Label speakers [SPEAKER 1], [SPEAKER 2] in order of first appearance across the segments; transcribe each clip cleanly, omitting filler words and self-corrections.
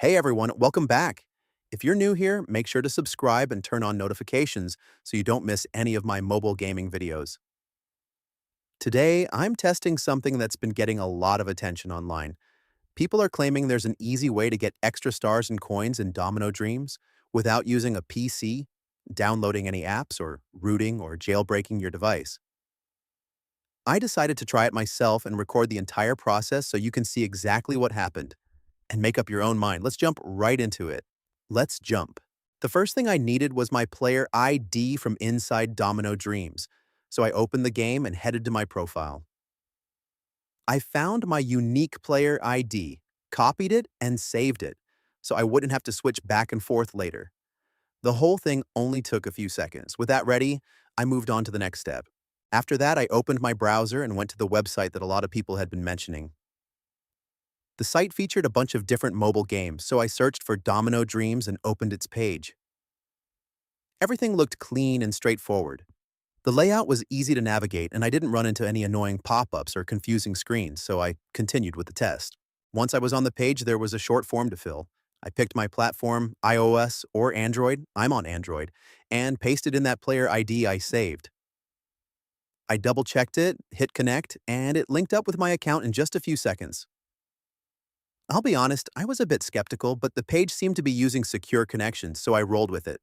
[SPEAKER 1] Hey everyone, welcome back. If you're new here, make sure to subscribe and turn on notifications so you don't miss any of my mobile gaming videos. Today, I'm testing something that's been getting a lot of attention online. People are claiming there's an easy way to get extra stars and coins in Domino Dreams without using a PC, downloading any apps, or rooting or jailbreaking your device. I decided to try it myself and record the entire process so you can see exactly what happened and make up your own mind. Let's jump right into it. Let's jump. The first thing I needed was my player ID from inside Domino Dreams, so I opened the game and headed to my profile. I found my unique player ID, copied it, and saved it, so I wouldn't have to switch back and forth later. The whole thing only took a few seconds. With that ready, I moved on to the next step. After that, I opened my browser and went to the website that a lot of people had been mentioning. The site featured a bunch of different mobile games, so I searched for Domino Dreams and opened its page. Everything looked clean and straightforward. The layout was easy to navigate, and I didn't run into any annoying pop-ups or confusing screens, so I continued with the test. Once I was on the page, there was a short form to fill. I picked my platform, iOS or Android, I'm on Android, and pasted in that player ID I saved. I double-checked it, hit connect, and it linked up with my account in just a few seconds. I'll be honest, I was a bit skeptical, but the page seemed to be using secure connections, so I rolled with it.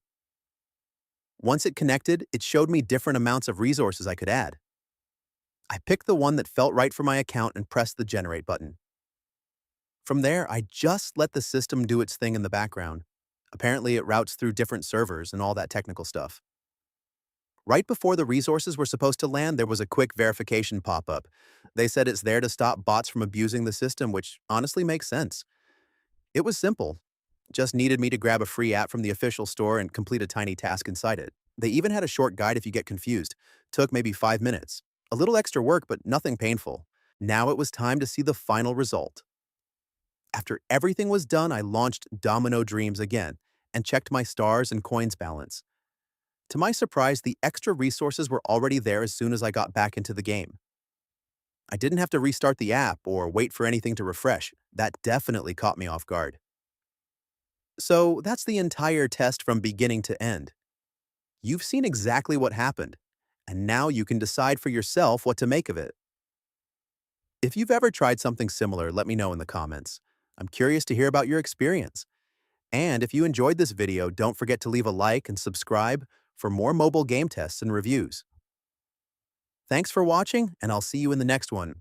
[SPEAKER 1] Once it connected, it showed me different amounts of resources I could add. I picked the one that felt right for my account and pressed the generate button. From there, I just let the system do its thing in the background. Apparently, it routes through different servers and all that technical stuff. Right before the resources were supposed to land, there was a quick verification pop-up. They said it's there to stop bots from abusing the system, which honestly makes sense. It was simple. Just needed me to grab a free app from the official store and complete a tiny task inside it. They even had a short guide if you get confused. Took maybe 5 minutes. A little extra work, but nothing painful. Now it was time to see the final result. After everything was done, I launched Domino Dreams again and checked my stars and coins balance. To my surprise, the extra resources were already there as soon as I got back into the game. I didn't have to restart the app or wait for anything to refresh. That definitely caught me off guard. So that's the entire test from beginning to end. You've seen exactly what happened, and now you can decide for yourself what to make of it. If you've ever tried something similar, let me know in the comments. I'm curious to hear about your experience. And if you enjoyed this video, don't forget to leave a like and subscribe for more mobile game tests and reviews. Thanks for watching, and I'll see you in the next one.